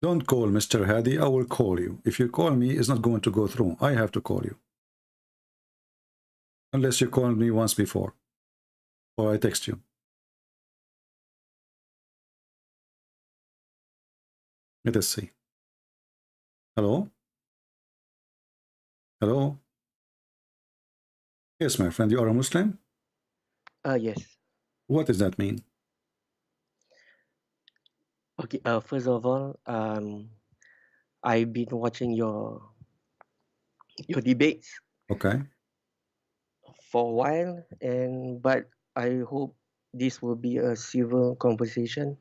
Don't call Mr. Hadi, I will call you. If you call me, it's not going to go through. I have to call you. Unless you called me once before. Or I text you. Let us see. Hello? Hello? Yes, my friend, you are a Muslim? Yes. What does that mean? Okay. First of all, I've been watching your debates Okay. for a while, but I hope this will be a civil conversation.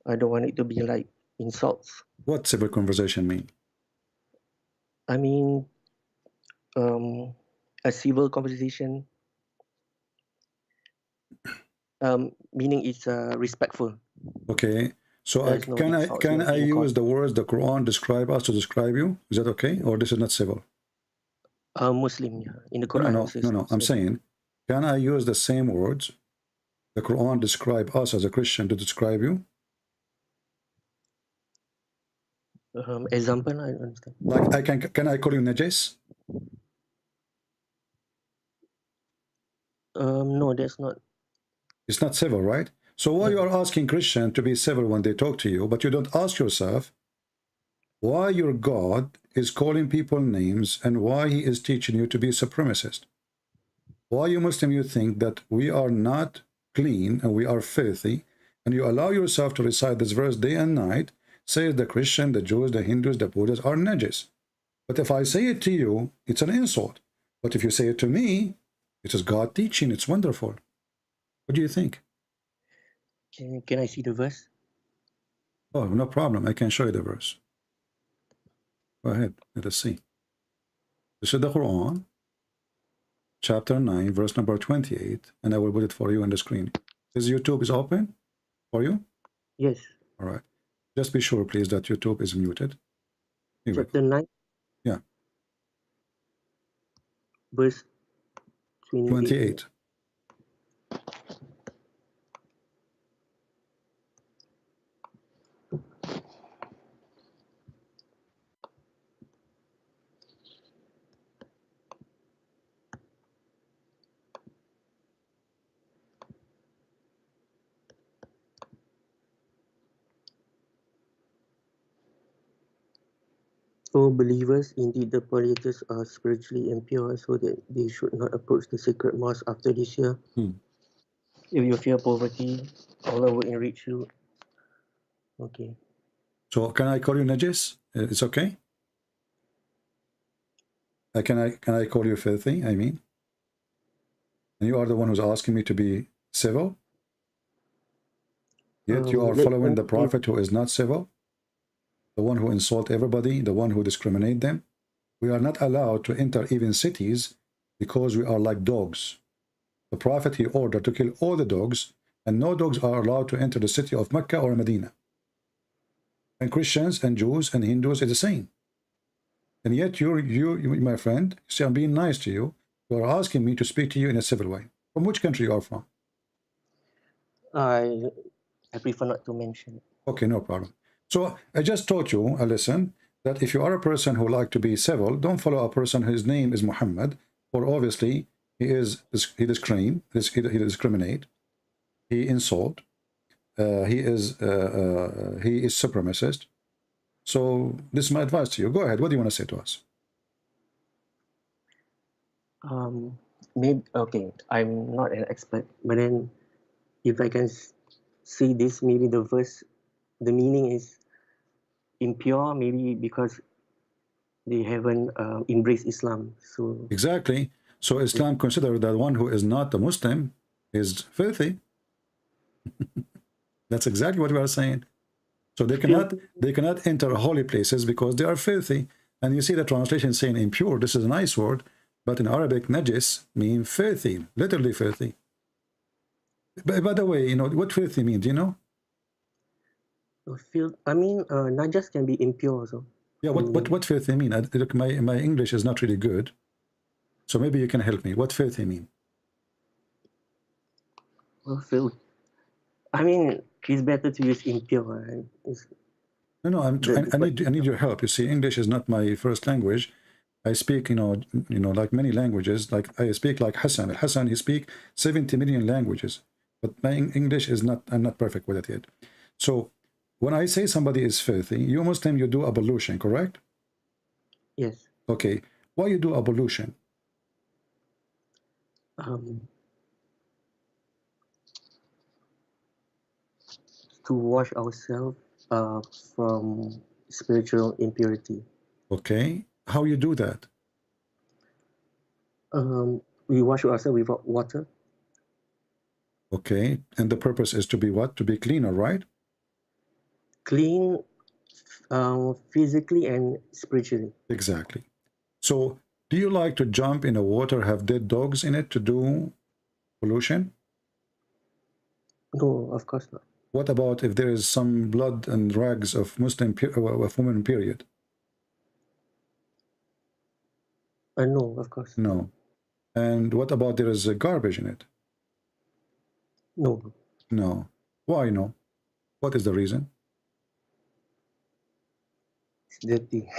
I don't want it to be like insults. What civil conversation mean? I mean, a civil conversation, meaning it's respectful. Okay. So There's no can insults, no I name use calling. the words the Quran describe us to describe you? Is that okay? Or this is not civil? Muslim, yeah. In the No, no, Quran, it no, no, says no. I'm Muslim. saying, can I use the same words the Quran describe us as a Christian to describe you? Example, I understand. Like can I call you Najis? No, that's not. It's not civil, right? So why you No. are asking Christian to be civil when they talk to you, but you don't ask yourself why your God is calling people names and why he is teaching you to be supremacist? Why you Muslim you think that we are not clean and we are filthy, and you allow yourself to recite this verse day and night, says the Christian, the Jews, the Hindus, the Buddhists are najis. But if I say it to you, it's an insult. But if you say it to me, it is God teaching, it's wonderful. What do you think? Can I see the verse? Oh, no problem. I can show you the verse. Go ahead. Let us see. This is the Quran, chapter 9, verse number 28, and I will put it for you on the screen. Is YouTube is open for you? Yes. All right. Just be sure, please, that YouTube is muted. Here we go. Chapter 9, Yeah, verse 28. 28. O believers, indeed the polytheists are spiritually impure, so that they should not approach the sacred mosque after this year. If you fear poverty, Allah will enrich you. Okay. So can I call you Najis? It's okay? Can I call you filthy? I mean, and you are the one who's asking me to be civil, yet you are Let following me the see. prophet who is not civil, the one who insult everybody, the one who discriminate them. We are not allowed to enter even cities because we are like dogs. The prophet, he ordered to kill all the dogs, and no dogs are allowed to enter the city of Mecca or Medina. And Christians and Jews and Hindus are the same. And yet you, my friend, you see, I'm being nice to you. You are asking me to speak to you in a civil way. From which country you are from? I prefer not to mention. Okay, no problem. So I just taught you a lesson that if you are a person who like to be civil, don't follow a person whose name is Muhammad, or obviously he discriminate, he insult, he is supremacist. So this is my advice to you. Go ahead. What do you want to say to us? Maybe okay. I'm not an expert, but then if I can see this, maybe the verse, the meaning is impure, maybe because they haven't embraced Islam. So Exactly. So Islam considers that one who is not a Muslim is filthy. That's exactly what we are saying. So filthy. they cannot enter holy places because they are filthy. And you see the translation saying impure. This is a nice word, but in Arabic, najis means filthy, literally filthy. But by the way, you know what filthy means? Do you know? I mean, najas can be impure also. Yeah. What filthy mean? Look, my English is not really good, so maybe you can help me. What filthy mean? Well, I mean, it's better to use impure. Right? No, I need your help. You see, English is not my first language. I speak, like many languages. Like I speak like Hassan. Hassan, he speak 70 million languages, but my English is not. I'm not perfect with it yet. So when I say somebody is filthy, you Muslim, you do ablution, correct? Yes. Okay. Why you do ablution? To wash ourselves from spiritual impurity. Okay. How you do that? We wash ourselves with water. Okay. And the purpose is to be what? To be cleaner, right? Clean physically and spiritually. Exactly. So do you like to jump in the water, have dead dogs in it to do pollution? No, of course not. What about if there is some blood and rags of of women, period? No, of course. No. And what about there is a garbage in it? No. No. Why no? What is the reason? It's dirty.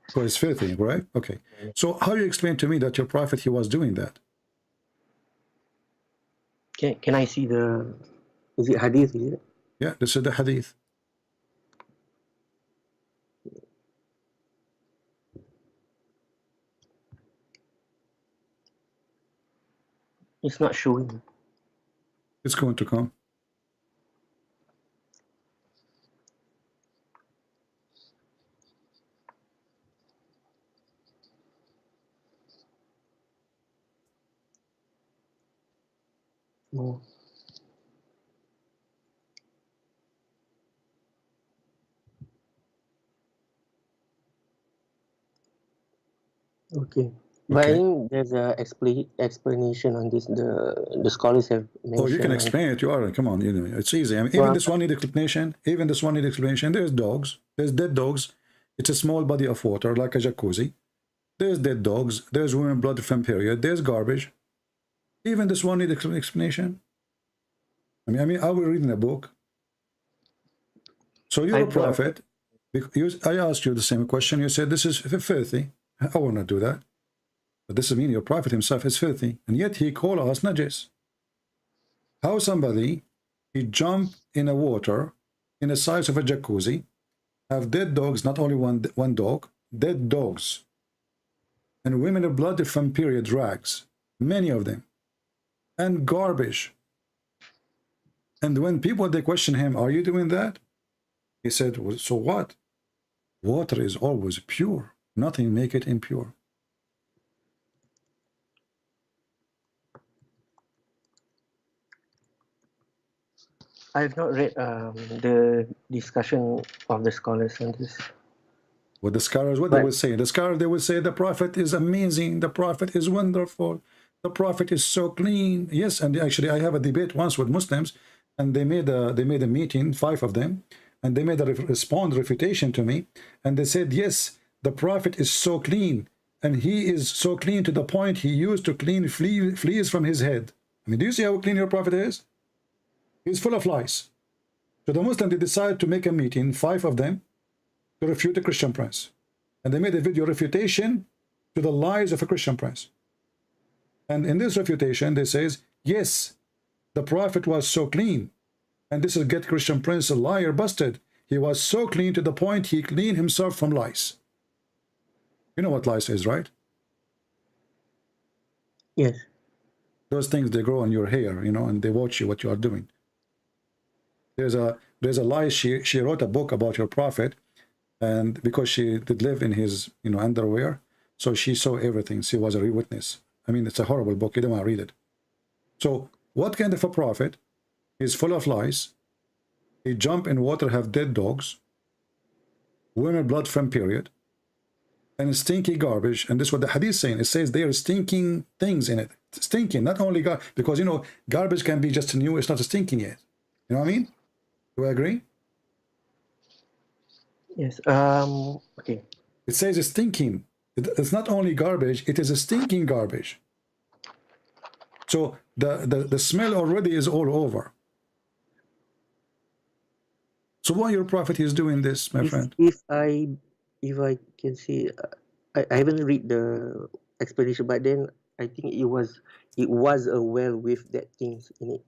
Because it's filthy, right? Okay. So how you explain to me that your prophet, he was doing that? Can I see the... Is it hadith, is it? Yeah, this is the hadith. It's not showing. It's going to come. No. Okay. But I Okay. think there's a explanation on this. The scholars have mentioned. Oh, you can explain it. You are. Come on, it's easy. I mean, even this one need explanation. Even this one need explanation. There's dogs. There's dead dogs. It's a small body of water, like a jacuzzi. There's dead dogs. There's women blood from period. There's garbage. Even this one need explanation. I mean, I will read in a book. So you're a prophet. I asked you the same question. You said this is filthy. I will not do that. But this means your prophet himself is filthy, and yet he called us najis. How somebody, he jump in a water in the size of a jacuzzi, have dead dogs, not only one dog, dead dogs, and women of blood from period rags, many of them, and garbage. And when people, they question him, are you doing that? He said, well, so what? Water is always pure. Nothing make it impure. I've not read the discussion of the scholars on this. What the scholars, what they will say? The scholars, they will say the prophet is amazing. The prophet is wonderful. The prophet is so clean. Yes, and actually I have a debate once with Muslims, and they made a meeting, 5 of them, and they made a refutation to me, and they said, yes, the prophet is so clean, and he is so clean to the point he used to clean fleas from his head. I mean, do you see how clean your prophet is? He's full of lies. So the Muslims, they decided to make a meeting, 5 of them, to refute the Christian prince. And they made a video refutation to the lies of a Christian prince. And in this refutation, they says, yes, the prophet was so clean. And this is get Christian prince a liar busted. He was so clean to the point he cleaned himself from lies. You know what lies is, right? Yes. Those things, they grow on your hair, and they watch you, what you are doing. There's a lie. She wrote a book about your prophet, and because she did live in his underwear, so she saw everything. She was a witness. I mean, it's a horrible book. You don't want to read it. So what kind of a prophet is full of lies? He jump in water, have dead dogs, women blood from period, and stinky garbage. And this is what the hadith is saying. It says there are stinking things in it. Stinking, not only because garbage can be just new. It's not stinking yet. You know what I mean? Do I agree? Yes. Okay. It says it's stinking. It's not only garbage, it is a stinking garbage. So the smell already is all over. So why your prophet is doing this, my friend? If I can see, I haven't read the explanation, but then I think it was a well with that things in it.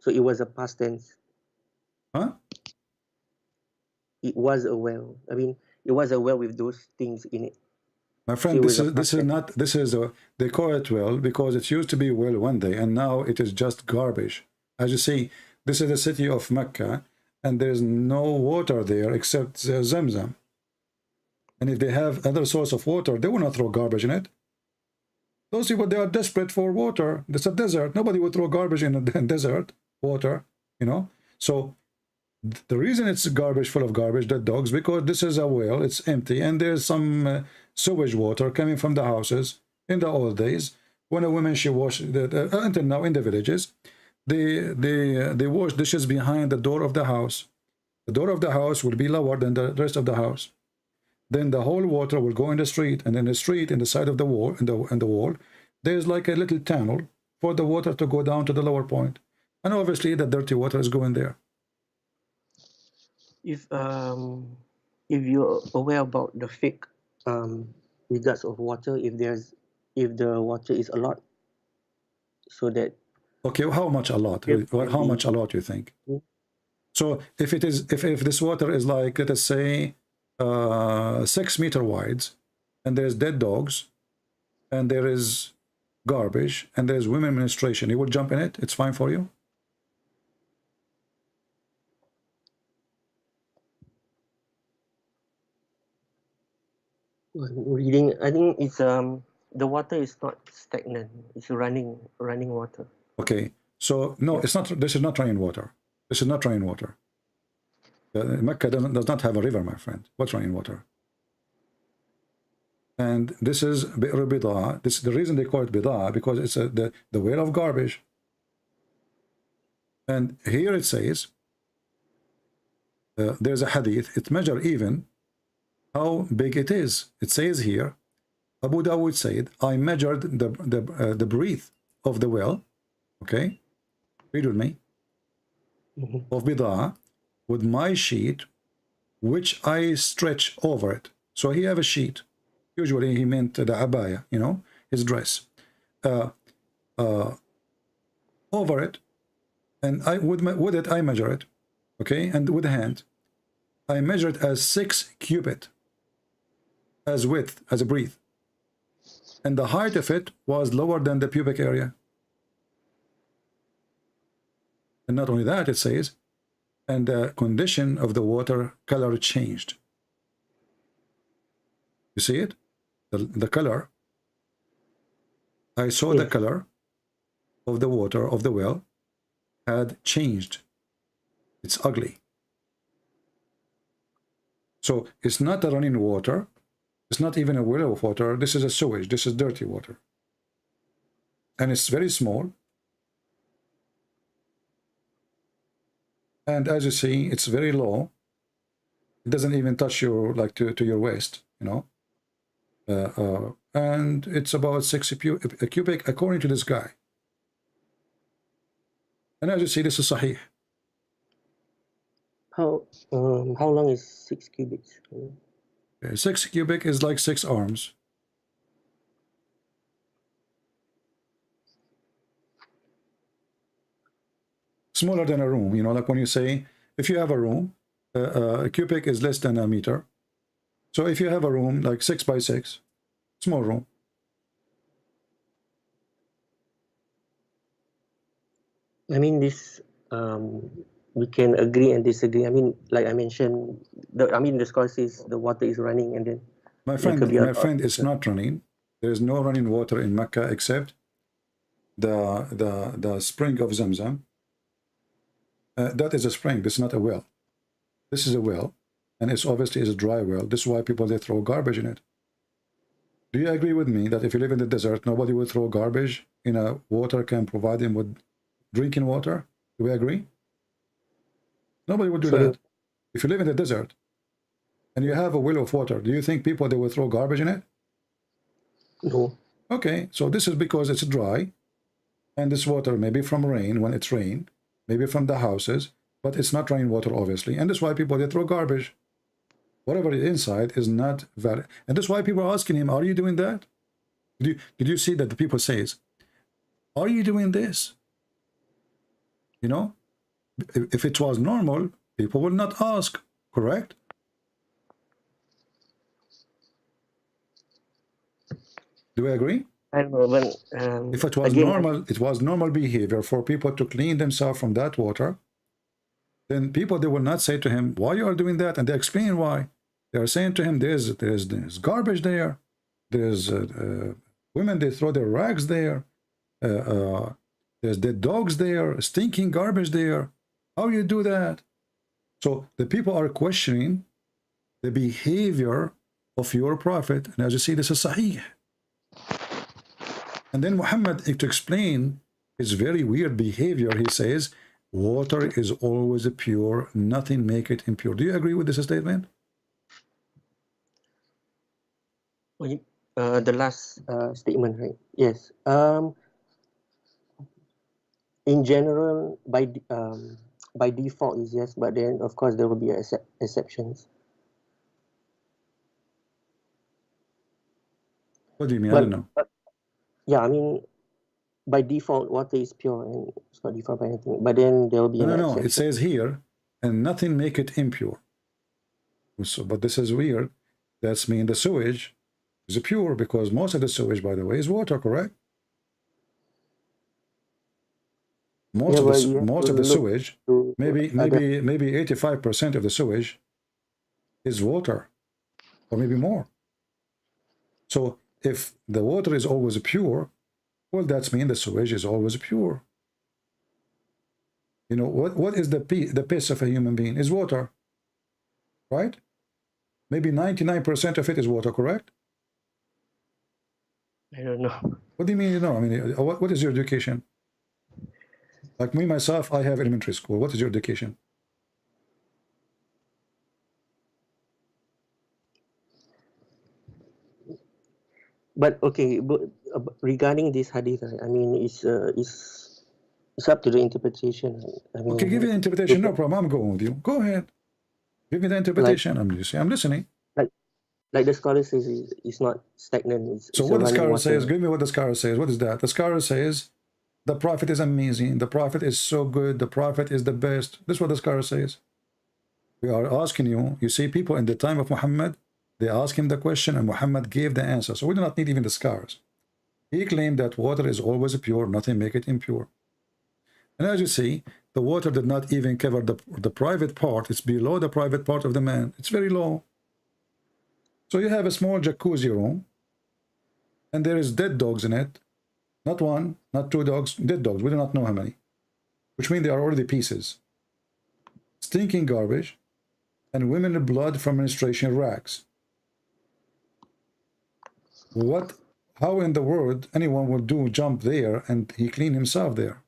So it was a past tense. Huh? It was a well. I mean, it was a well with those things in it. My So friend, it was a this past is tense. not, this is a, they call it well because it used to be well one day and now it is just garbage. As you see, this is the city of Mecca and there's no water there except Zamzam. And if they have other source of water, they will not throw garbage in it. Those people, they are desperate for water. It's a desert. Nobody would throw garbage in a desert water, you know. So the reason it's garbage, full of garbage, dead dogs, because this is a well, it's empty, and there's some sewage water coming from the houses. In the old days, when a woman, she washed, until now in the villages, they wash dishes behind the door of the house. The door of the house will be lower than the rest of the house. Then the whole water will go in the street, and in the street, in the side of the wall, in the wall, there's like a little tunnel for the water to go down to the lower point. And obviously the dirty water is going there. If you're aware about the fake regards of water, if the water is a lot, so that Okay, how much a lot? there can How be much a lot you think? Hmm? So if it is, if this water is like, let us say, 6 meter wide, and there's dead dogs, and there is garbage, and there's women menstruation, you will jump in it? It's fine for you? reading. I think it's the water is not stagnant. It's running water. Okay, so no, Yeah. it's not. This is not running water. This is not running water. Mecca does not have a river, my friend. What's running water? And this is Bi'r Bida. This the reason they call it Bida, because it's the well of garbage. And here it says, there's a hadith. It measures even how big it is. It says here, Abu Dawud said, I measured the breadth of the well. Okay, read with me. Of Bida with my sheet, which I stretch over it. So he have a sheet. Usually he meant the abaya, you know, his dress. Over it, and I with it I measure it, okay, and with the hand I measure it as 6 cubit as width, as a breadth, and the height of it was lower than the pubic area. And not only that, it says, and the condition of the water color changed. You see it? The color. I saw the color of the water of the well had changed. It's ugly. So it's not a running water. It's not even a well of water. This is a sewage. This is dirty water. And it's very small. And as you see, it's very low. It doesn't even touch your, like, to your waist, you know. And it's about 6 cubic according to this guy. And as you see, this is sahih. How long is 6 cubits? 6 cubic is like 6 arms. Smaller than a room, you know, like when you say, if you have a room, a cubic is less than a meter. So if you have a room like 6 by 6, small room. I mean, this we can agree and disagree. I mean, like I mentioned, the scholar says the water is running, and then My there could be friend, it's not running. There is no running water in Mecca except the spring of Zamzam. That is a spring. This is not a well. This is a well, and it's obviously is a dry well. This is why people, they throw garbage in it. Do you agree with me that if you live in the desert, nobody will throw garbage in a water can provide him with drinking water? Do we agree? Nobody would do that. If you live in the desert and you have a well of water, do you think people, they will throw garbage in it? No. Okay, so this is because it's dry, and this water maybe from rain, when it's rain, maybe from the houses, but it's not rainwater, obviously. And that's why people, they throw garbage. Whatever is inside is not valid. And that's why people are asking him, are you doing that? Did you see that the people says, are you doing this? You know, if it was normal, people would not ask, correct? Do you agree? I don't know, but If it was again, normal, it was normal behavior for people to clean themselves from that water, then people, they will not say to him, why you are doing that? And they explain why. They are saying to him, there's garbage there. There's women, they throw their rags there. There's dead dogs there, stinking garbage there. How you do that? So the people are questioning the behavior of your prophet. And as you see, this is sahih. And then Muhammad, to explain his very weird behavior, he says, water is always pure, nothing make it impure. Do you agree with this statement? the last statement, right? Yes. In general, by default is yes, but then of course there will be exceptions. What do you mean? I don't know. Yeah, I mean, by default, water is pure and it's not defiled by anything. But then there will be No, an no, no. exception. It says here, and nothing make it impure. So, but this is weird. That's mean the sewage is pure, because most of the sewage, by the way, is water, correct? Most of the sewage, maybe 85% of the sewage is water, or maybe more. So if the water is always pure, well, that's mean the sewage is always pure. You know, what is the piss of a human being? Is water, right? Maybe 99% of it is water, correct? I don't know. What do you mean, you know? I mean, what is your education? Like me, myself, I have elementary school. What is your education? But okay, but regarding this hadith, I mean, it's up to the interpretation. I mean, okay, give me the interpretation. No problem. I'm going with you. Go ahead. Give me the interpretation. Like, I'm listening. Like the scholar says, it's not stagnant. So what the scholar says, give me what the scholar says. What is that? The scholar says, the prophet is amazing. The prophet is so good. The prophet is the best. This is what the scholar says. We are asking you. You see, people in the time of Muhammad, they asked him the question and Muhammad gave the answer. So we do not need even the scholars. He claimed that water is always pure, nothing make it impure. And as you see, the water did not even cover the private part. It's below the private part of the man. It's very low. So you have a small jacuzzi room, and there is dead dogs in it. Not one, not two dogs, dead dogs. We do not know how many, which means they are already pieces. Stinking garbage, and women blood from menstruation rags. What? How in the world anyone will jump there and he clean himself there?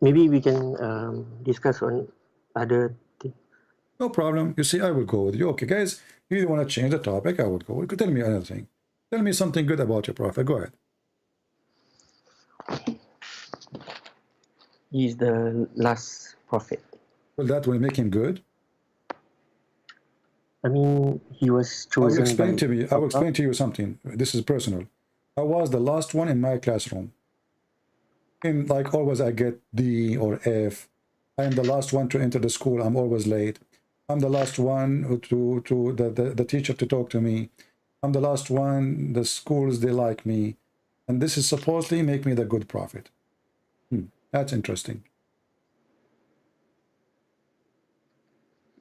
Maybe we can discuss on other things. No problem. You see, I will go with you. Okay, guys, if you want to change the topic, I would go. You could tell me another thing. Tell me something good about your prophet. Go ahead. He's the last prophet. Well, that will make him good. I mean, he was chosen. I will explain to you something. This is personal. I was the last one in my classroom. And like always, I get D or F. I am the last one to enter the school. I'm always late. I'm the last one to the teacher to talk to me. I'm the last one. The schools, they like me. And this is supposedly make me the good prophet. That's interesting.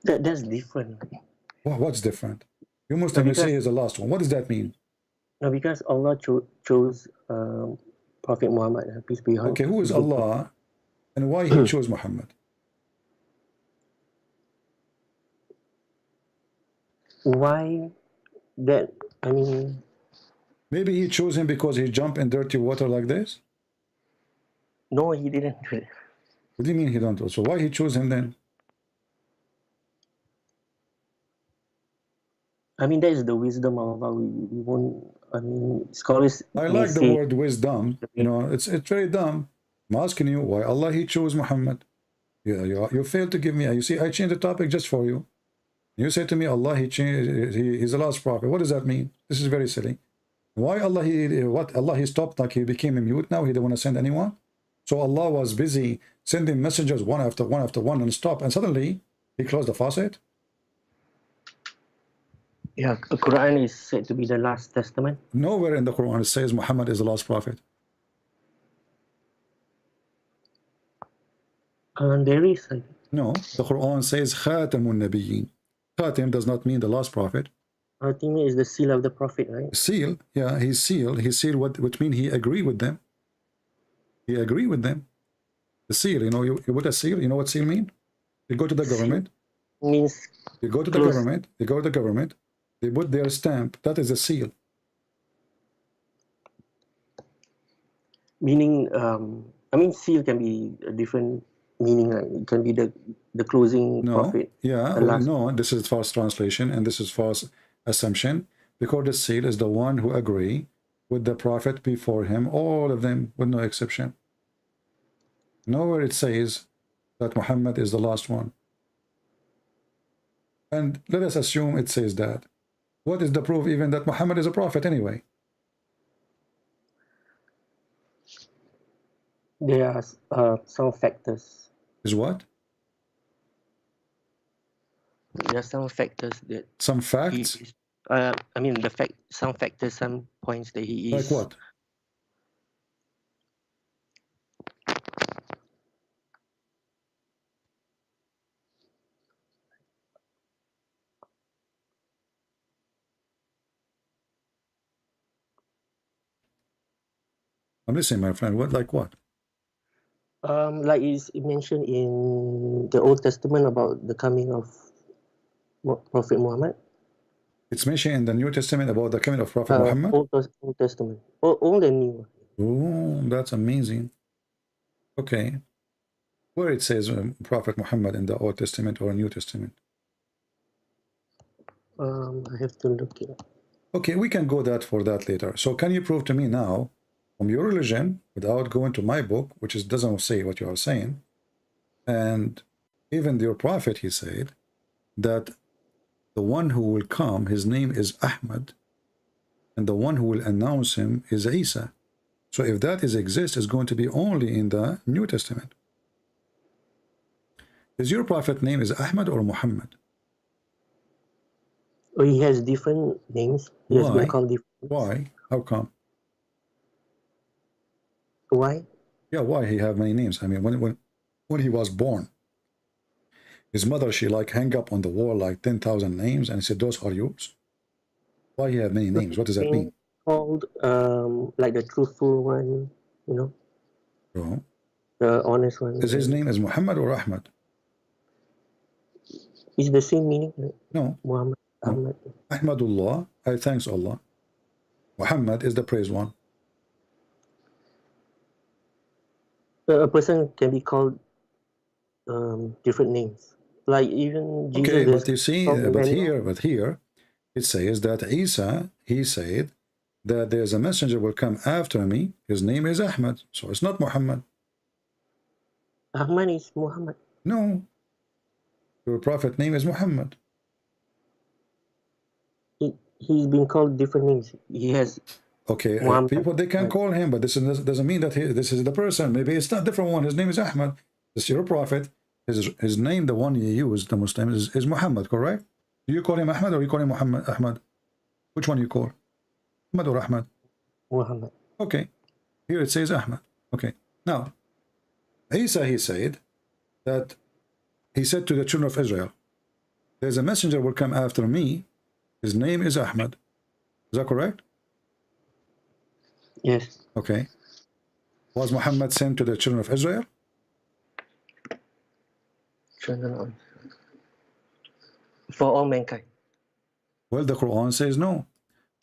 That's different. Well, what's different? You Muslim say is the last one. What does that mean? No, because Allah chose Prophet Muhammad, peace be upon him. Okay, who is Allah and why he chose Muhammad? Why that? I mean, maybe he chose him because he jumped in dirty water like this? No, he didn't do it. What do you mean he don't? So why he chose him then? I mean, that is the wisdom of Allah. We won't. I mean, scholars I may like the say. word wisdom. You know, it's very dumb. I'm asking you why Allah He chose Muhammad. Yeah, you failed to give me. You see, I changed the topic just for you. You say to me, Allah He changed. He's the last prophet. What does that mean? This is very silly. Why Allah He stopped, like He became a mute now? He didn't want to send anyone. So Allah was busy sending messengers one after one after one and stop, and suddenly He closed the faucet. Yeah, the Quran is said to be the last testament. Nowhere in the Quran it says Muhammad is the last prophet. There is. No, the Quran says Khatamun Nabiyyin. Khatim does not mean the last prophet. I think is the seal of the prophet, right? Seal, yeah, he's sealed. He sealed which means he agreed with them. He agreed with them. The seal, you know, you what a seal? You know what seal mean? You go to the government. Means You go to the close. government. You go to the government. They put their stamp. That is a seal. Meaning, I mean, seal can be a different meaning. Like it can be the closing No, prophet. yeah, The well, last. no. This is false translation and this is false assumption, because the seal is the one who agree with the prophet before him, all of them, with no exception. Nowhere it says that Muhammad is the last one. And let us assume it says that. What is the proof even that Muhammad is a prophet anyway? There are some factors. Is what? There are some factors that Some he facts? is. I mean, some factors, some points that he Like is. what? I'm listening, my friend. What, like what? Like is mentioned in the Old Testament about the coming of Prophet Muhammad. It's mentioned in the New Testament about the coming of Prophet Muhammad? Old Testament. Old and New. Oh, that's amazing. Okay. Where it says Prophet Muhammad in the Old Testament or New Testament? I have to look it up. Okay, we can go for that later. So can you prove to me now, from your religion, without going to my book, which doesn't say what you are saying, and even your prophet, he said, that the one who will come, his name is Ahmad, and the one who will announce him is Isa. So if that exists, it's going to be only in the New Testament. Is your prophet name is Ahmad or Muhammad? Oh, he has different names. He has been Why? called different. Why? How come? Why? Yeah, why he have many names? I mean, when he was born, his mother, she like hang up on the wall like 10,000 names and said, those are yours. Why he have many names? What does that mean? Called like the truthful one, you know, So, the honest one. is his name is Muhammad or Ahmad? Is the same meaning? Right? No. Muhammad. No. Ahmad. Ahmadullah, I thanks Allah. Muhammad is the praised one. A person can be called different names. Like even Jesus. Okay, but you see, but here, it says that Isa, he said that there's a messenger will come after me. His name is Ahmad. So it's not Muhammad. Ahmad is Muhammad. No. Your prophet name is Muhammad. He's been called different names. He has. Okay, people, they can call him, but this doesn't mean that this is the person. Maybe it's not a different one. His name is Ahmad. It's your prophet. His name, the one you use, the Muslim, is Muhammad, correct? Do you call him Ahmad or you call him Muhammad? Ahmad? Which one you call? Ahmad or Ahmad? Muhammad. Okay. Here it says Ahmad. Okay. Now, Isa, he said that he said to the children of Israel, there's a messenger will come after me. His name is Ahmad. Is that correct? Yes. Okay. Was Muhammad sent to the children of Israel? For all mankind. Well, the Quran says no.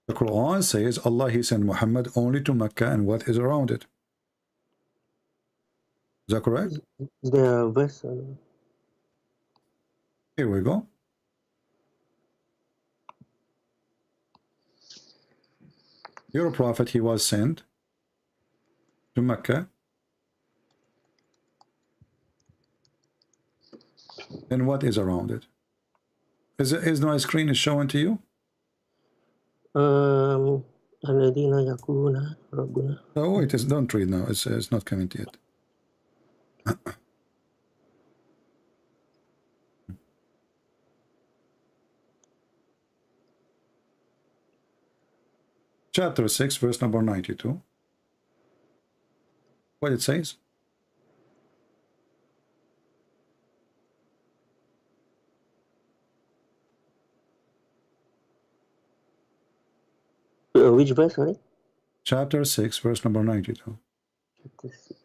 The Quran says Allah, he sent Muhammad only to Mecca and what is around it. Is that correct? The verse. Here we go. Your prophet, he was sent to Mecca. And what is around it? Is my screen is showing to you? الذين يقولون ربنا. Oh, it is. Don't read now. It's not coming yet. Chapter 6, verse number 92. What it says? Which verse, sorry? Chapter 6, verse number 92. Chapter 6.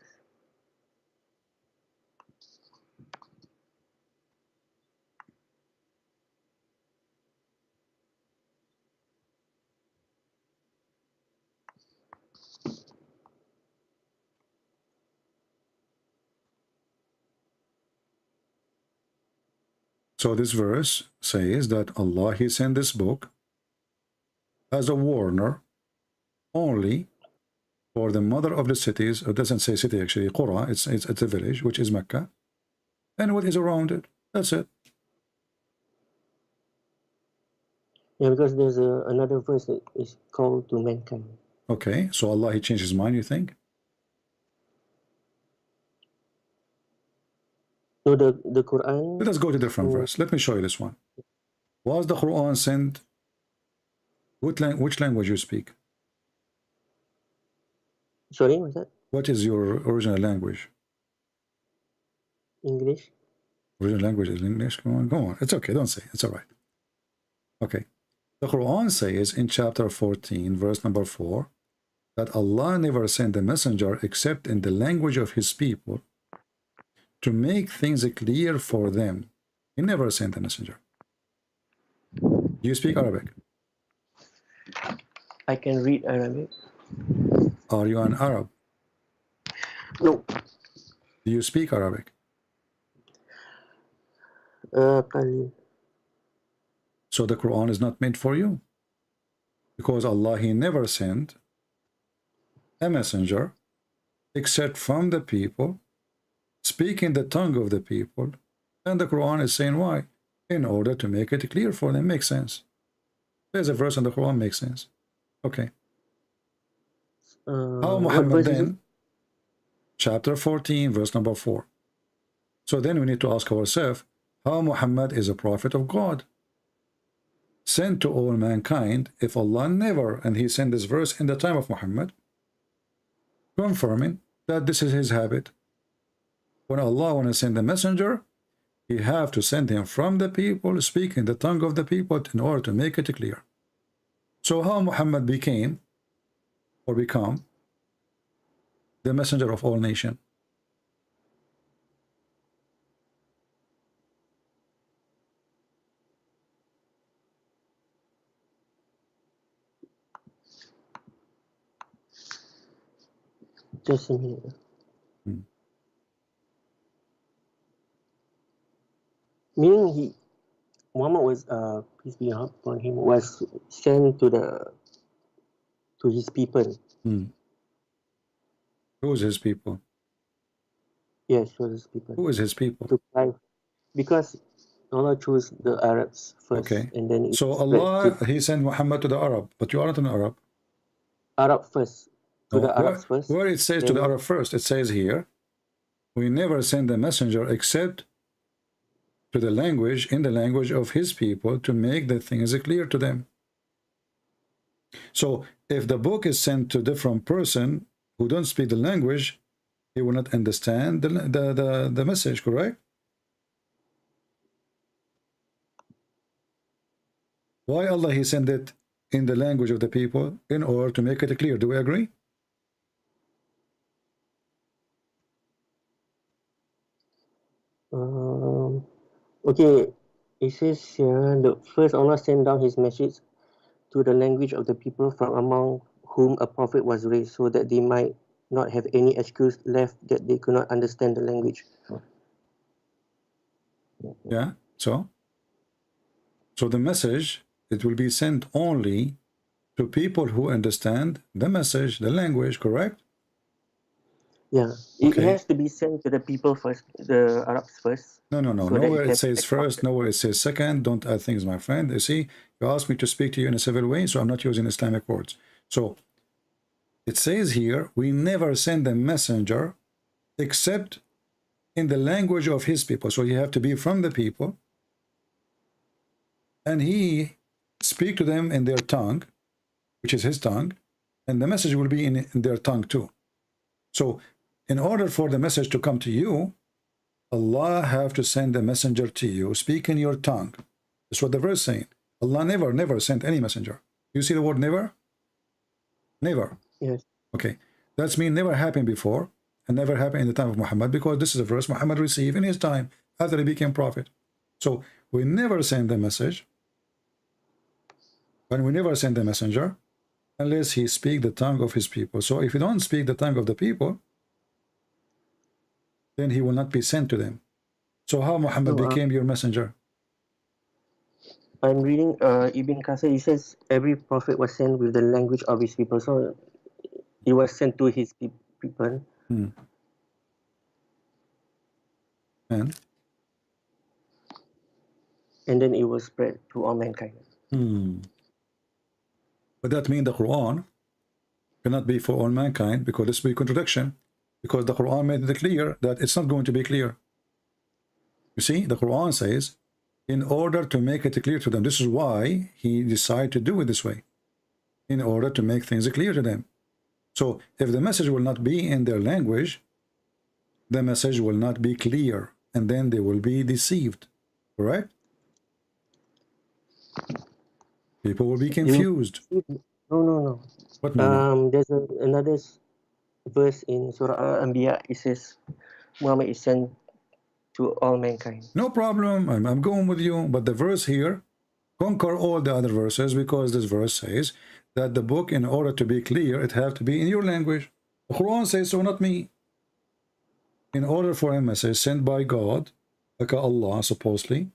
So this verse says that Allah, he sent this book as a warner only for the mother of the cities. It doesn't say city actually, Qura. It's a village, which is Mecca, and what is around it. That's it. Yeah, because there's another verse that is called to mankind. Okay, so Allah, he changed his mind, you think? No, the Quran. Let us go to different verse. Let me show you this one. Was the Quran sent? Which language you speak? Sorry, what's that? What is your original language? English. Original language is English. Come on, go on. It's okay. Don't say. It's all right. Okay. The Quran says in chapter 14, verse number 4, that Allah never sent a messenger except in the language of his people to make things clear for them. He never sent a messenger. Do you speak Arabic? I can read Arabic. Are you an Arab? No. Do you speak Arabic? Qalil. So the Quran is not meant for you. Because Allah, he never sent a messenger except from the people, speaking the tongue of the people. And the Quran is saying why? In order to make it clear for them. Makes sense. There's a verse in the Quran, makes sense. Okay. How Muhammad then? Chapter 14, verse number 4. So then we need to ask ourselves, how Muhammad is a prophet of God, sent to all mankind, if Allah never, and he sent this verse in the time of Muhammad, confirming that this is his habit. When Allah want to send a messenger, he have to send him from the people, speaking the tongue of the people, in order to make it clear. So how Muhammad became or become the messenger of all nations? Just a minute. Meaning Muhammad was peace be upon him, was sent to his people. Who is his people? Yes, to his people. Who is his people? To fly, because Allah chose the Arabs first, Okay. and then So Allah, he sent Muhammad to the Arab, but you are not an Arab. Arab first. To the Arabs first. Where it says to the Arab first, it says here, we never send a messenger except to the language, in the language of his people, to make the things clear to them. So if the book is sent to a different person who don't speak the language, he will not understand the message, correct? Why Allah, he sent it in the language of the people? In order to make it clear. Do we agree? Okay, it says here, the first Allah sent down his message to the language of the people from among whom a prophet was raised, so that they might not have any excuse left that they could not understand the language. Yeah, so the message, it will be sent only to people who understand the message, the language, correct? Yeah, it Okay. has to be sent to the people first, the Arabs first. No. So that Nowhere it it can says be first, nowhere it says second. Don't add things, my friend. You see, you asked me to speak to you in a civil way, so I'm not using Islamic words. So it says here, we never send a messenger except in the language of his people. So you have to be from the people, and he speak to them in their tongue, which is his tongue, and the message will be in their tongue too. So in order for the message to come to you, Allah have to send a messenger to you, speak in your tongue. That's what the verse saying. Allah never sent any messenger. You see the word never? Never. Yes. Okay. That's mean never happened before and never happened in the time of Muhammad, because this is a verse Muhammad received in his time after he became prophet. So we never send a message, and we never send a messenger unless he speak the tongue of his people. So if you don't speak the tongue of the people, then he will not be sent to them. So how Muhammad So, became your messenger? I'm reading Ibn Kasir. He says every prophet was sent with the language of his people. So he was sent to his people. And then it was spread to all mankind. But that means the Quran cannot be for all mankind, because this will be contradiction, because the Quran made it clear that it's not going to be clear. You see, the Quran says, in order to make it clear to them, this is why he decided to do it this way, in order to make things clear to them. So if the message will not be in their language, the message will not be clear, and then they will be deceived, correct? People will be confused. No. What no? There's another verse in Surah Al-Anbiya. It says Muhammad is sent to all mankind. No problem. I'm going with you. But the verse here conquer all the other verses, because this verse says that the book, in order to be clear, it have to be in your language. The Quran says so, not me. In order for a message sent by God, like Allah supposedly,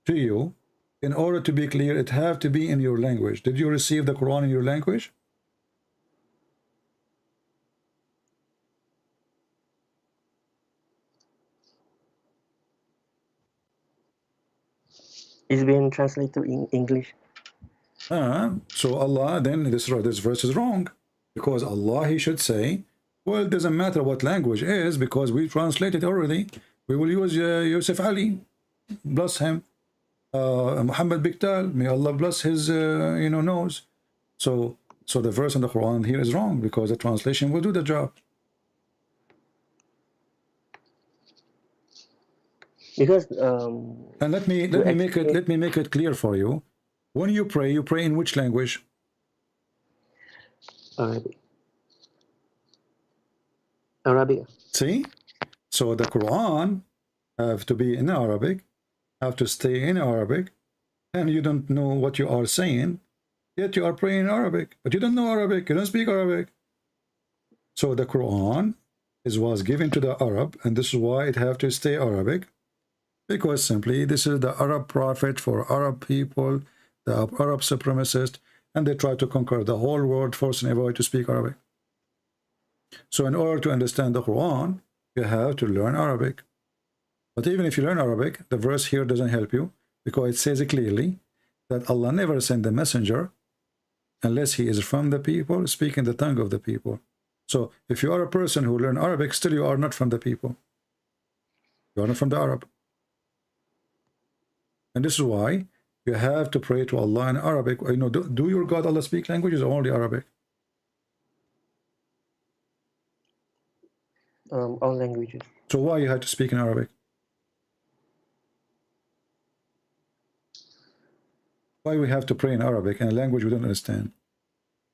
to you, in order to be clear, it have to be in your language. Did you receive the Quran in your language? It's been translated in English. So Allah, then this verse is wrong, because Allah, he should say, well, it doesn't matter what language is, because we translated already. We will use Yusuf Ali, bless him, Muhammad Biktal, may Allah bless his nose. So the verse in the Quran here is wrong, because the translation will do the job. Because And let me make it clear for you. When you pray in which language? Arabic. See? So the Quran have to be in Arabic, have to stay in Arabic, and you don't know what you are saying, yet you are praying in Arabic, but you don't know Arabic, you don't speak Arabic. So the Quran was given to the Arab, and this is why it have to stay Arabic, because simply this is the Arab prophet for Arab people, the Arab supremacist, and they try to conquer the whole world, forcing everybody to speak Arabic. So in order to understand the Quran, you have to learn Arabic. But even if you learn Arabic, the verse here doesn't help you, because it says clearly that Allah never sent the messenger unless he is from the people, speaking the tongue of the people. So if you are a person who learn Arabic, still you are not from the people. You are not from the Arab. And this is why you have to pray to Allah in Arabic. Do your God Allah speak languages or only Arabic? All languages. So why you have to speak in Arabic? Why we have to pray in Arabic in a language we don't understand?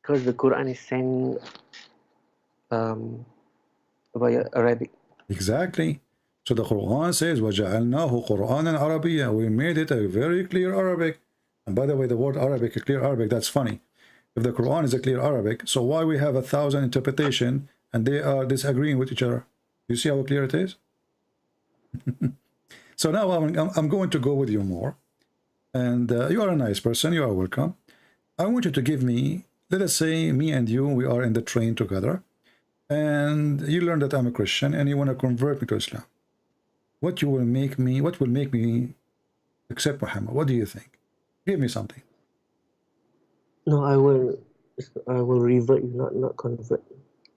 Because the Quran is sent via Arabic. Exactly. So the Quran says, وَجَعَلْنَاهُ قُرْآنًا عَرَبِيًّا. We made it a very clear Arabic. And by the way, the word Arabic, a clear Arabic, that's funny. If the Quran is a clear Arabic, so why we have 1,000 interpretation and they are disagreeing with each other? You see how clear it is? So now I'm going to go with you more. And you are a nice person. You are welcome. I want you to give me let us say me and you, we are in the train together, and you learn that I'm a Christian and you want to convert me to Islam. What will make me accept Muhammad? What do you think? Give me something. No, I will revert you, not convert.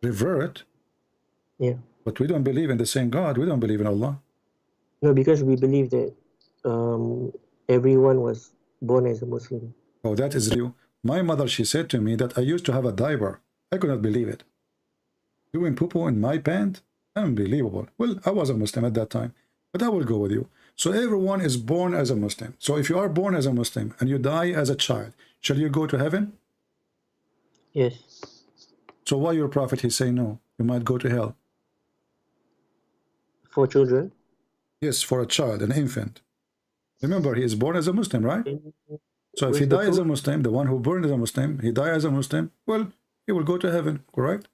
Revert? Yeah. But we don't believe in the same God. We don't believe in Allah. No, because we believe that everyone was born as a Muslim. Oh, that is you. My mother, she said to me that I used to have a diaper. I could not believe it. Doing poo-poo in my pant? Unbelievable. Well, I was a Muslim at that time, but I will go with you. So everyone is born as a Muslim. So if you are born as a Muslim and you die as a child, shall you go to heaven? Yes. So why your prophet, he say no, you might go to hell? For children? Yes, for a child, an infant. Remember, he is born as a Muslim, right? So if Where's he the dies as a proof? Muslim, the one who burned as a Muslim, he died as a Muslim, well, he will go to heaven, correct?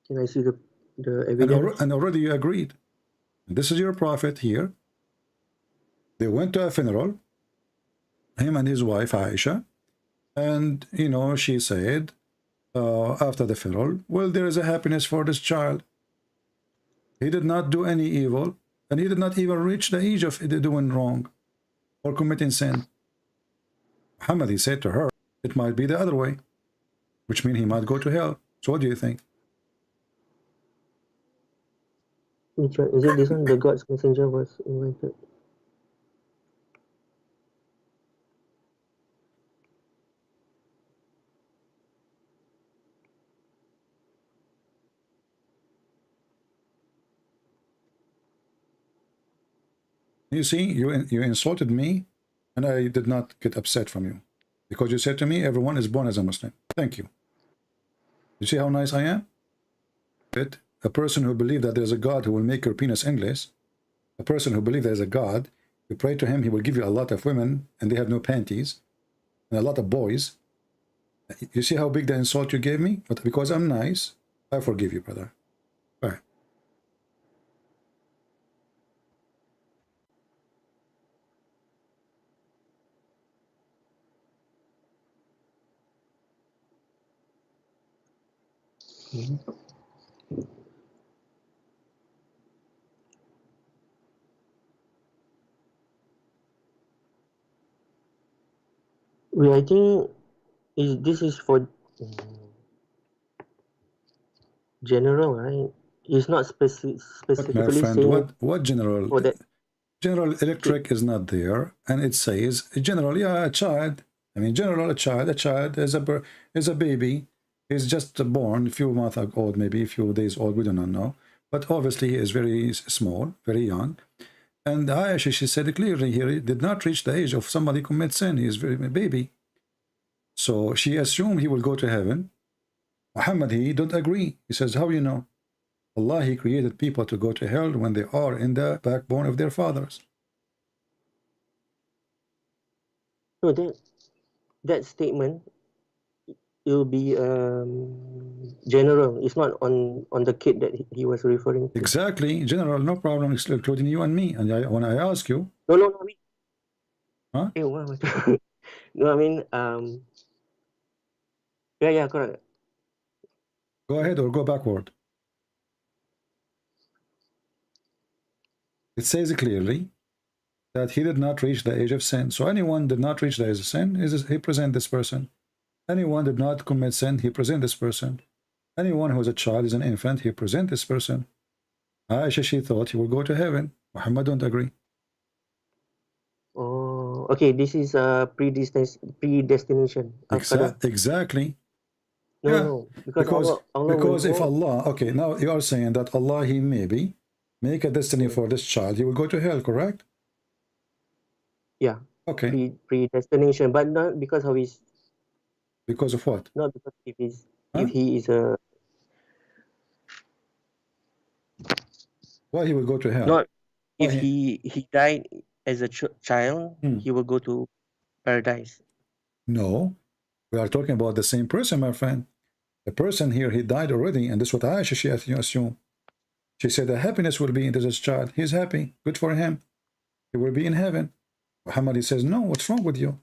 Can I see the And, evidence? and already you agreed. This is your prophet here. They went to a funeral, him and his wife, Aisha, and, you know, she said, after the funeral, well, there is a happiness for this child. He did not do any evil, and he did not even reach the age of doing wrong or committing sin. Muhammad, he said to her, it might be the other way, which means he might go to hell. So what do you think? Which one? Is it this one? The God's messenger was invited. You see, you insulted me, and I did not get upset from you, because you said to me, everyone is born as a Muslim. Thank you. You see how nice I am? A person who believes that there's a God who will make your penis endless, a person who believes there's a God, you pray to him, he will give you a lot of women, and they have no panties, and a lot of boys. You see how big the insult you gave me? But because I'm nice, I forgive you, brother. All right. Wait, I think this is for general, right? It's not What, my specifically friend? saying What general? for that. General Electric is not there, and it says general. Yeah, a child. I mean, general, a child. A child is a baby. He's just born, a few months old, maybe a few days old. We do not know, but obviously he is very small, very young. And Aisha, she said clearly here, he did not reach the age of somebody commit sin. He is very baby. So she assumed he will go to heaven. Muhammad, he don't agree. He says, how you know? Allah, he created people to go to hell when they are in the backbone of their fathers. No, that statement, it will be general. It's not on the kid that he was referring to. Exactly, general, no problem, including you and me. And when I ask you, No, I mean, huh? No, I mean, yeah, correct. Go ahead or go backward. It says clearly that he did not reach the age of sin. So anyone did not reach the age of sin, he present this person. Anyone did not commit sin, he present this person. Anyone who is a child, is an infant, he present this person. Aisha, she thought he will go to heaven. Muhammad don't agree. Oh, okay. This is predestination. Exactly. No, because Allah will if know. Allah, okay, now you are saying that Allah, he maybe make a destiny for this child, he will go to hell, correct? Yeah. Okay. Predestination, but not because of his. Because of what? Not because if Huh? he is a. Why he will go to hell? Not if he died as a child, he will go to paradise. No, we are talking about the same person, my friend. The person here, he died already, and this is what Aisha, she assumed. She said the happiness will be in this child. He's happy. Good for him. He will be in heaven. Muhammad, he says, no, what's wrong with you?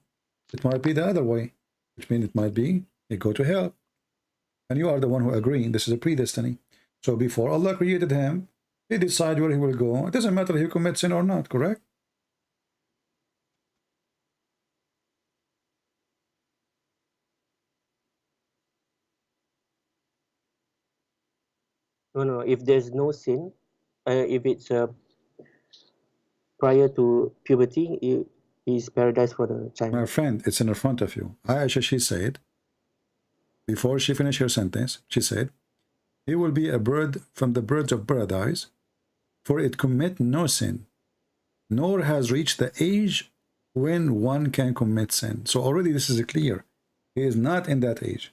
It might be the other way. which means it might be he go to hell. And you are the one who agreeing this is a predestiny. So before Allah created him, he decided where he will go. It doesn't matter if he commits sin or not, correct? No, if there's no sin, if it's prior to puberty, it is paradise for the child. My friend, it's in front of you. Aisha, she said, before she finished her sentence, she said, he will be a bird from the birds of paradise, for it commit no sin, nor has reached the age when one can commit sin. So already this is clear. He is not in that age.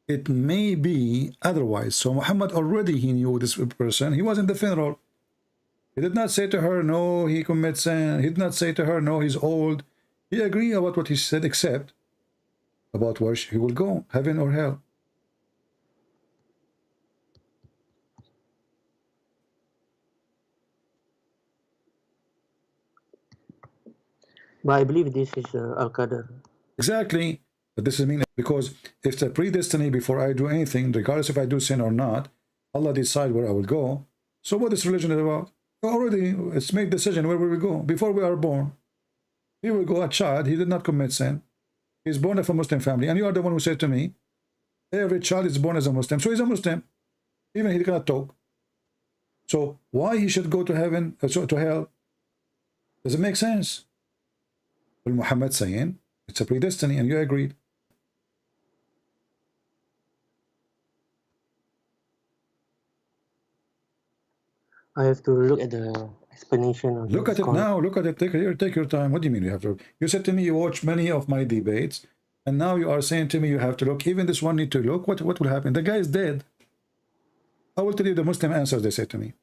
It may be otherwise. So Muhammad already, he knew this person. He was in the funeral. He did not say to her, no, he commits sin. He did not say to her, no, he's old. He agreed about what he said, except about where he will go, heaven or hell. But I believe this is Al-Qadr. Exactly. But this is mean because if it's a predestiny before I do anything, regardless if I do sin or not, Allah decide where I will go. So what is religion about? Already it's made decision where we will go before we are born. He will go a child. He did not commit sin. He's born of a Muslim family, and you are the one who said to me, every child is born as a Muslim, so he's a Muslim, even he cannot talk. So why he should go to heaven, to hell? Does it make sense? Well, Muhammad saying it's a predestiny, and you agreed. I have to look at the explanation of Look at it now. Look at it. Take your time. What do you mean you have to? You said to me you watch many of my debates, and now you are saying to me you have to look. Even this one need to look. What will happen? The guy is dead. I will tell you the Muslim answers they said to me.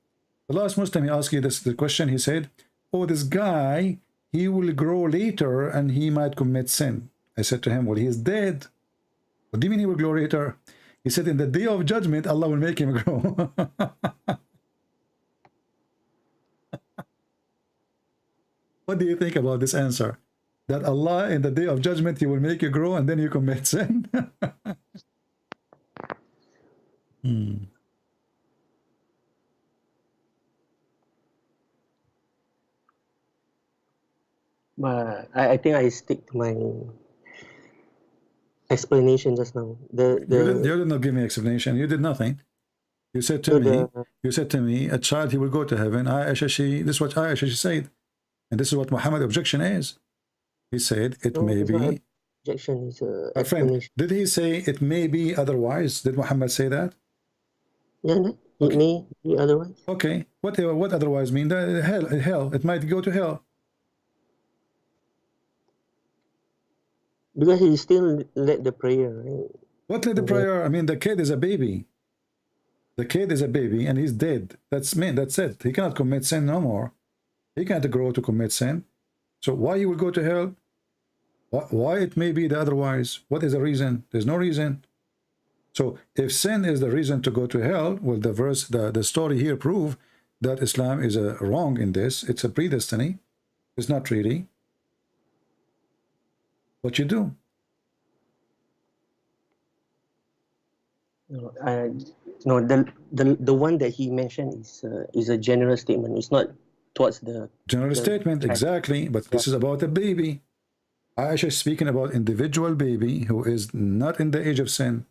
The last Muslim, he asked you the question. He said, "Oh, this guy, he will grow later and he might commit sin." I said to him, "Well, he is dead. What do you mean he will grow later?" He said, "In the day of judgment, Allah will make him grow." What do you think about this answer? That Allah, in the day of judgment, he will make you grow and then you commit sin? But I think I stick to my explanation just now. You did not give me explanation. You did nothing. You said to me, a child, he will go to heaven. This is what Aisha, she said. And this is what Muhammad's objection is. He said, it may be. Objection is A friend, did he say it may be otherwise? Did Muhammad say that? Yeah, it may be otherwise. Okay. What otherwise mean? Hell. It might go to hell. Because he still led the prayer, right? What led the prayer? I mean, the kid is a baby. The kid is a baby and he's dead. That's it. He cannot commit sin no more. He can't grow to commit sin. So why he will go to hell? Why it may be the otherwise? What is the reason? There's no reason. So if sin is the reason to go to hell, well, the story here prove that Islam is wrong in this. It's a predestiny. It's not really what you do. No, the one that he mentioned is a general statement. It's not towards the general statement, exactly. But this is about a baby. Aisha is speaking about individual baby who is not in the age of sin.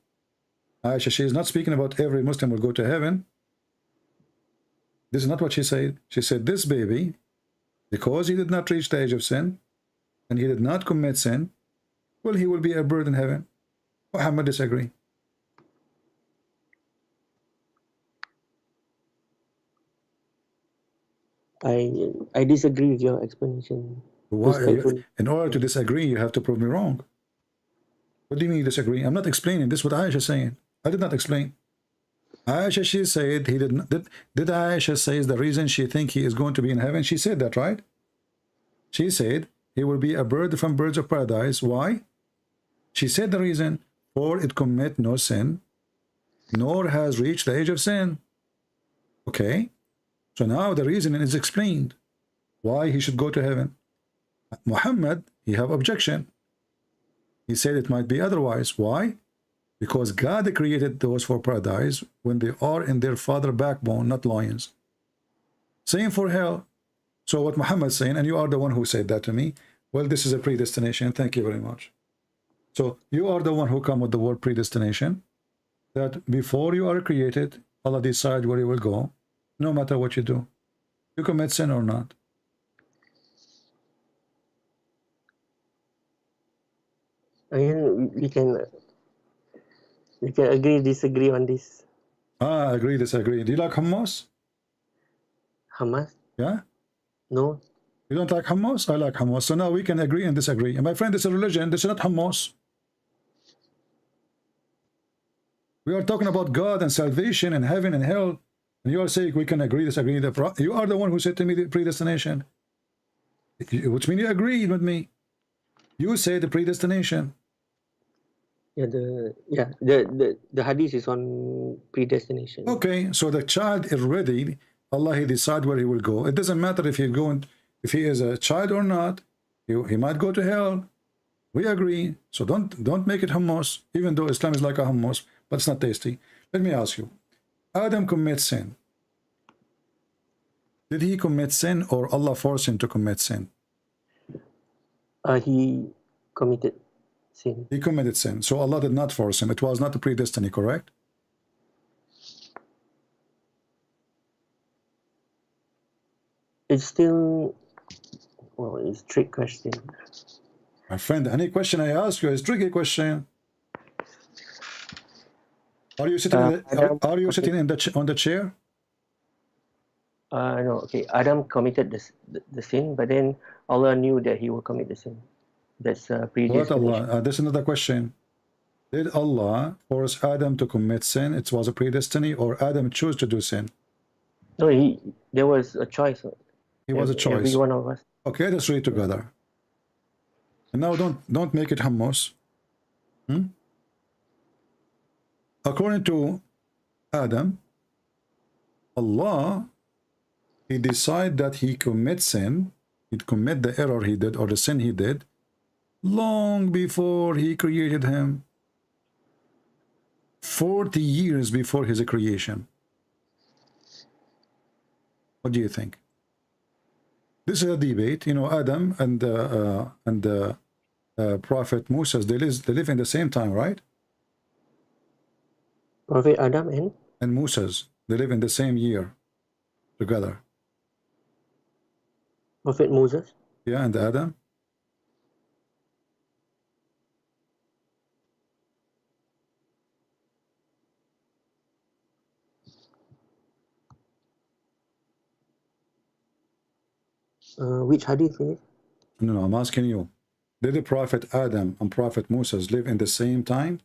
Aisha, she is not speaking about every Muslim will go to heaven. This is not what she said. She said this baby, because he did not reach the age of sin, and he did not commit sin, well, he will be a bird in heaven. Muhammad disagree. I disagree with your explanation. Why? In order to disagree, you have to prove me wrong. What do you mean you disagree? I'm not explaining. This is what Aisha is saying. I did not explain. Aisha, she said he did not. Did Aisha say the reason she think he is going to be in heaven? She said that, right? She said he will be a bird from birds of paradise. Why? She said the reason, for it commit no sin, nor has reached the age of sin. Okay. So now the reason is explained why he should go to heaven. Muhammad, he have objection. He said it might be otherwise. Why? Because God created those for paradise when they are in their father backbone, not lions. Same for hell. So what Muhammad's saying, and you are the one who said that to me, well, this is a predestination. Thank you very much. So you are the one who come with the word predestination, that before you are created, Allah decides where you will go, no matter what you do. You commit sin or not. Again, we can agree, disagree on this. Agree, disagree. Do you like hummus? Hamas? Yeah? No. You don't like hummus? I like hummus. So now we can agree and disagree. And my friend, this is a religion. This is not hummus. We are talking about God and salvation and heaven and hell. And you are saying we can agree, disagree. You are the one who said to me the predestination. Which means you agreed with me. You say the predestination. Yeah, the hadith is on predestination. Okay, so the child is ready. Allah, he decide where he will go. It doesn't matter if he is a child or not. He might go to hell. We agree. So don't make it hummus, even though Islam is like a hummus, but it's not tasty. Let me ask you. Adam commits sin. Did he commit sin or Allah forced him to commit sin? He committed sin. He committed sin. So Allah did not force him. It was not a predestiny, correct? It's still, well, it's a trick question. My friend, any question I ask you is a tricky question. Are you sitting? Are you sitting in on the chair? No. Okay. Adam committed the sin, but then Allah knew that he will commit the sin. That's predestination. What Allah? This is another question. Did Allah force Adam to commit sin? It was a predestiny, or Adam chose to do sin? No, there was a choice. He was a choice. Every one of us. Okay, let's read together. And now don't make it hummus. According to Adam, Allah, he decided that he commit sin, he'd commit the error he did or the sin he did long before he created him. 40 years before his creation. What do you think? This is a debate. You know, Adam and Prophet Moses, they live in the same time, right? Prophet Adam and Moses, they live in the same year together. Prophet Moses? Yeah, and Adam. Which hadith is it? No, I'm asking you. Did the Prophet Adam and Prophet Moses live in the same time?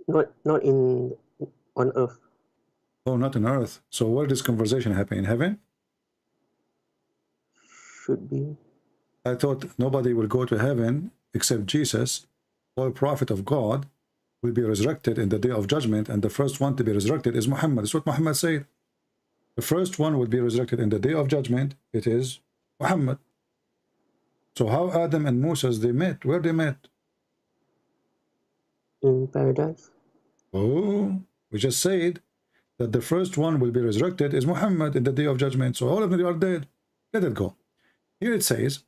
Not on earth. Oh, not on earth. So where does conversation happen? In heaven? Should be. I thought nobody will go to heaven except Jesus, or prophet of God, will be resurrected in the day of judgment, and the first one to be resurrected is Muhammad. That's what Muhammad said. The first one will be resurrected in the day of judgment. It is Muhammad. So how Adam and Moses, they met? Where they met? In paradise. Oh, we just said that the first one will be resurrected is Muhammad in the day of judgment. So all of them are dead. Let it go. Here it says,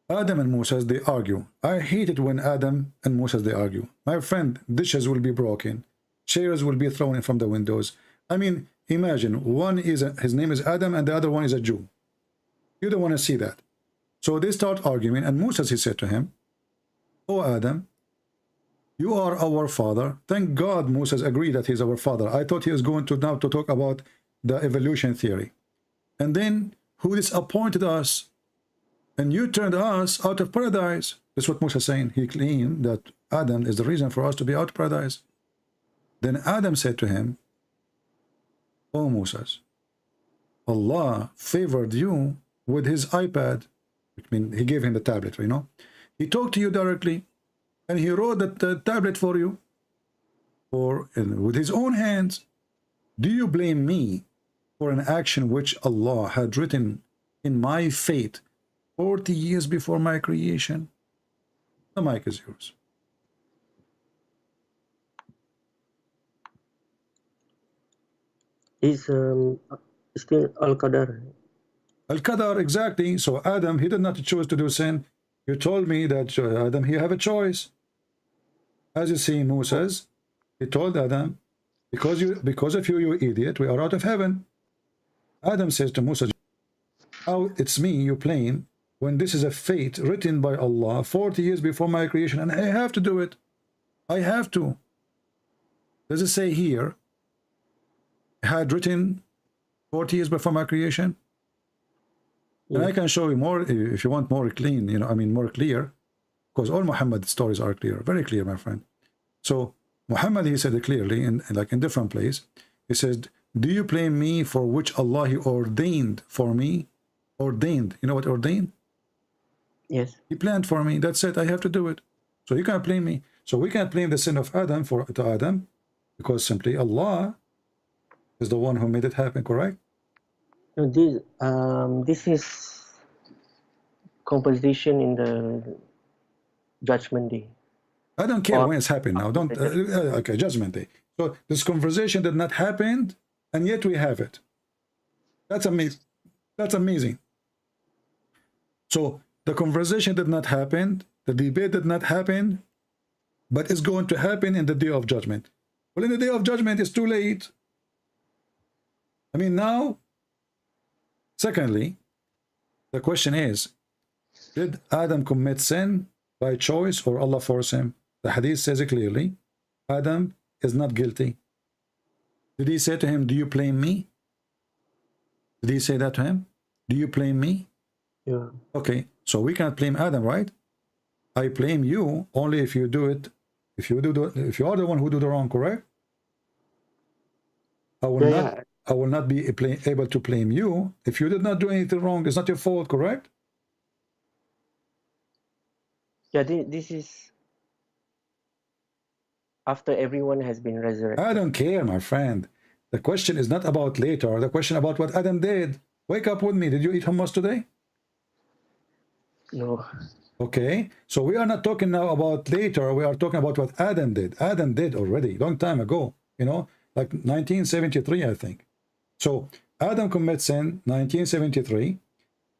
Adam and Moses, they argue. I hate it when Adam and Moses, they argue. My friend, dishes will be broken. Chairs will be thrown in from the windows. I mean, imagine, one is his name is Adam and the other one is a Jew. You don't want to see that. So they start arguing, and Moses, he said to him, Oh Adam, you are our father. Thank God Moses agreed that he's our father. I thought he was going to now to talk about the evolution theory. And then who disappointed us, and you turned us out of paradise. That's what Moses is saying. He claimed that Adam is the reason for us to be out of paradise. Then Adam said to him, Oh Moses, Allah favored you with his iPad. I mean, he gave him the tablet, you know. He talked to you directly, and he wrote that tablet for you, with his own hands. Do you blame me for an action which Allah had written in my fate 40 years before my creation? The mic is yours. Is still Al-Qadar. Al-Qadar, exactly. So Adam, he did not choose to do sin. You told me that Adam, he have a choice. As you see, Moses, he told Adam, because of you, you idiot, we are out of heaven. Adam says to Moses, how it's me you playing when this is a fate written by Allah 40 years before my creation, and I have to do it. I have to. Does it say here, had written 40 years before my creation? And I can show you more if you want more clean, you know, I mean more clear, because all Muhammad stories are clear, very clear, my friend. So Muhammad, he said it clearly in different place. He says, do you blame me for which Allah he ordained for me? Ordained. You know what ordained? Yes. He planned for me. That's it. I have to do it. So you can't blame me. So we can't blame the sin of Adam to Adam, because simply Allah is the one who made it happen, correct? No, this is composition in the Judgment Day. I don't care when it's happened now. Don't okay, Judgment Day. So this conversation did not happen, and yet we have it. That's amazing. That's amazing. So the conversation did not happen, the debate did not happen, but it's going to happen in the day of judgment. Well, in the day of judgment, it's too late. I mean, now, secondly, the question is, did Adam commit sin by choice or Allah forced him? The hadith says it clearly. Adam is not guilty. Did he say to him, do you blame me? Did he say that to him? Do you blame me? Yeah. Okay, so we can't blame Adam, right? I blame you only if you do it, if you are the one who do the wrong, correct? I will not be able to blame you if you did not do anything wrong. It's not your fault, correct? Yeah, this is after everyone has been resurrected. I don't care, my friend. The question is not about later. The question about what Adam did. Wake up with me. Did you eat hummus today? No. Okay, so we are not talking now about later. We are talking about what Adam did. Adam did already, long time ago, you know, like 1973, I think. So Adam commits sin 1973,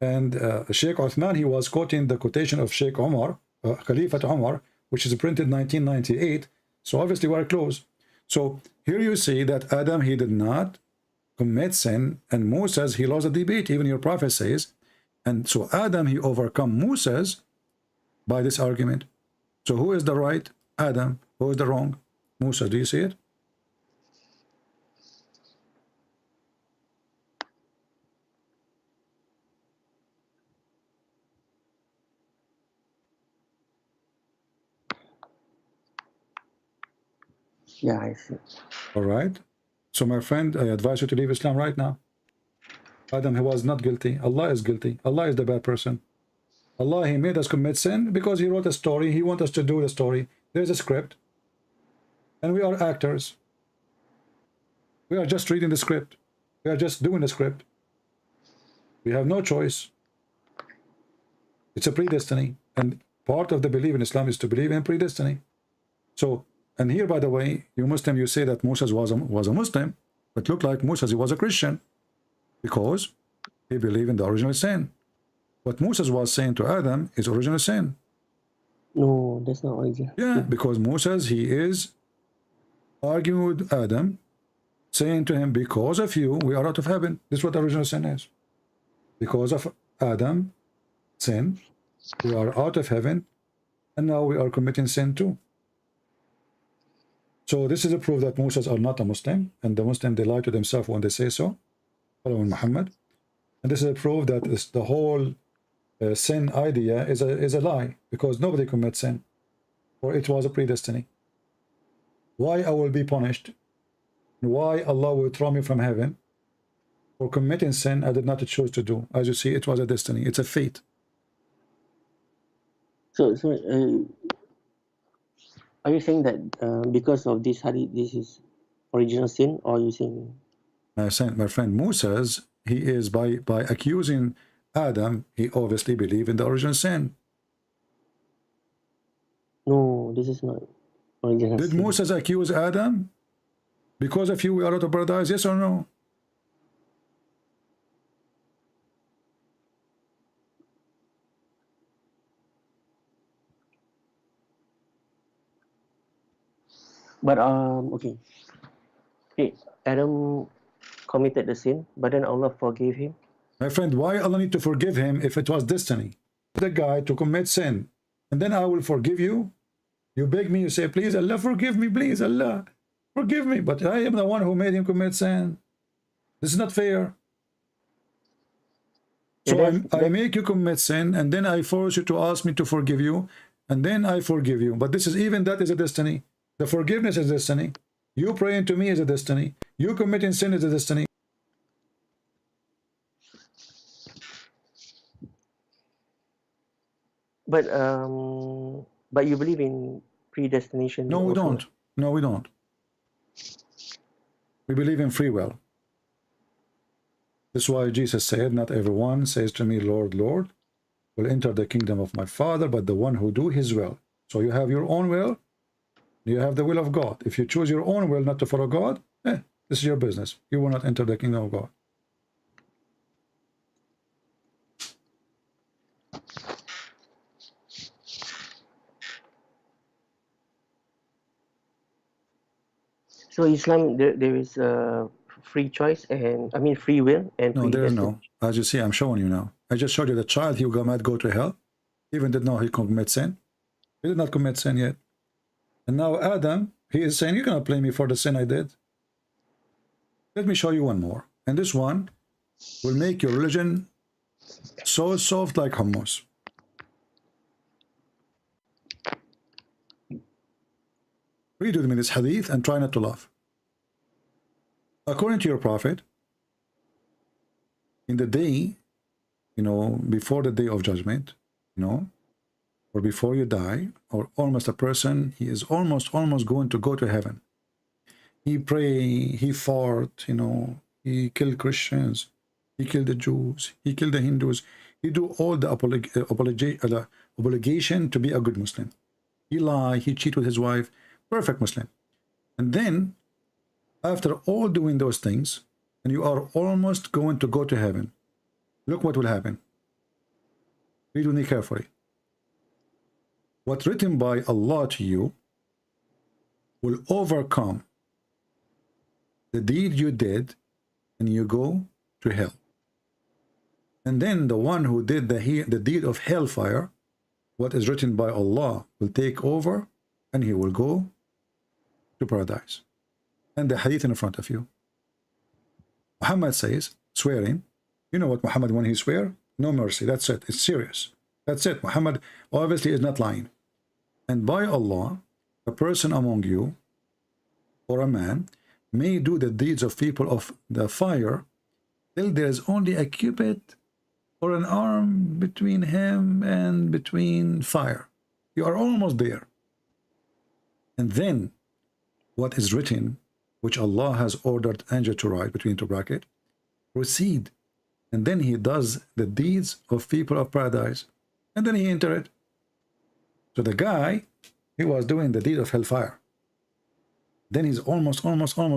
and Sheikh Uthman, he was quoting the quotation of Sheikh Umar, Khalifat Umar, which is printed 1998. So obviously we're close. So here you see that Adam, he did not commit sin, and Moses, he lost the debate, even your prophet says. And so Adam, he overcome Moses by this argument. So who is the right? Adam. Who is the wrong? Musa. Do you see it? Yeah, I see. All right. So my friend, I advise you to leave Islam right now. Adam, he was not guilty. Allah is guilty. Allah is the bad person. Allah, he made us commit sin because he wrote a story. He wants us to do the story. There's a script. And we are actors. We are just reading the script. We are just doing the script. We have no choice. It's a predestiny. And part of the belief in Islam is to believe in predestiny. So, and here, by the way, you Muslim, you say that Moses was a Muslim, but look like Moses, he was a Christian because he believed in the original sin. What Moses was saying to Adam is original sin. No, that's not original. Yeah, because Moses, he is arguing with Adam, saying to him, because of you, we are out of heaven. This is what the original sin is. Because of Adam, sin, we are out of heaven, and now we are committing sin too. So this is a proof that Moses are not a Muslim, and the Muslim, they lie to themselves when they say so, following Muhammad. And this is a proof that the whole sin idea is a lie, because nobody commits sin, or it was a predestiny. Why I will be punished? Why Allah will throw me from heaven for committing sin I did not choose to do? As you see, it was a destiny. It's a fate. So are you saying that because of this hadith, this is original sin, or are you saying? My friend Moses, he is by accusing Adam, he obviously believed in the original sin. No, this is not original Did sin. Moses accuse Adam? Because of you we are out of paradise, yes or no? But okay. Okay, Adam committed the sin, but then Allah forgave him. My friend, why Allah need to forgive him if it was destiny? The guy to commit sin, and then I will forgive you. You beg me, you say, please, Allah, forgive me, please, Allah, forgive me. But I am the one who made him commit sin. This is not fair. Yeah, So I make you commit sin, and then I force you to ask me to forgive you, and then I forgive you. But this is, even that is a destiny. The forgiveness is destiny. You praying to me is a destiny. You committing sin is a destiny. but you believe in predestination? No, we also, don't. No, we don't. We believe in free will. That's why Jesus said, not everyone says to me, Lord, Lord, will enter the kingdom of my Father, but the one who do his will. So you have your own will, you have the will of God. If you choose your own will not to follow God, this is your business. You will not enter the kingdom of God. So Islam, there is free choice, and I mean free will and No, there is predestination. no. As you see, I'm showing you now. I just showed you the child, he might go to hell, even did not he commit sin. He did not commit sin yet. And now Adam, he is saying, you cannot blame me for the sin I did. Let me show you one more. And this one will make your religion so soft like hummus. Read with me this hadith and try not to laugh. According to your prophet, in the day, before the day of judgment, or before you die, or almost a person, he is almost going to go to heaven. He pray, he fought, he killed Christians, he killed the Jews, he killed the Hindus, he do all the obligation to be a good Muslim. He lie, he cheat with his wife, perfect Muslim. And then, after all doing those things, and you are almost going to go to heaven, look what will happen. Read with me carefully. What's written by Allah to you will overcome the deed you did, and you go to hell. And then the one who did the deed of hellfire, what is written by Allah will take over, and he will go to paradise. And the hadith in front of you. Muhammad says, swearing, you know what Muhammad, when he swear, no mercy, that's it, it's serious. That's it. Muhammad obviously is not lying. And by Allah, a person among you, or a man, may do the deeds of people of the fire till there is only a cubit or an arm between him and between fire. You are almost there. And then what is written, which Allah has ordered angel to write between two brackets, proceed. And then he does the deeds of people of paradise. And then he enter it. So the guy, he was doing the deed of hellfire. Then he's almost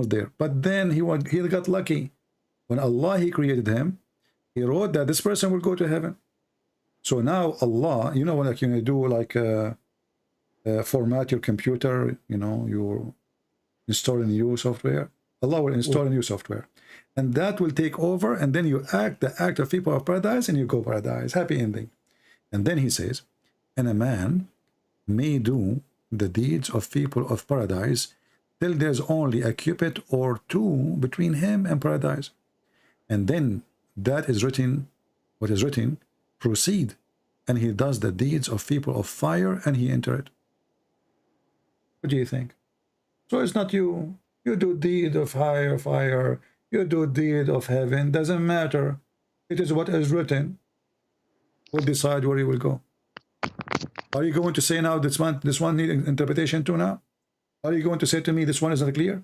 there. But then he got lucky. When Allah, he created him, he wrote that this person will go to heaven. So now Allah, like you do, like format your computer, you install a new software. Allah will install a new software. And that will take over, and then you act the act of people of paradise, and you go paradise. Happy ending. And then he says, and a man may do the deeds of people of paradise till there's only a cubit or two between him and paradise. And then that is written, what is written, proceed. And he does the deeds of people of fire, and he enter it. What do you think? So it's not you do deed of higher fire, you do deed of heaven, doesn't matter. It is what is written. We'll decide where you will go. Are you going to say now this one needs interpretation too now? Are you going to say to me this one is not clear?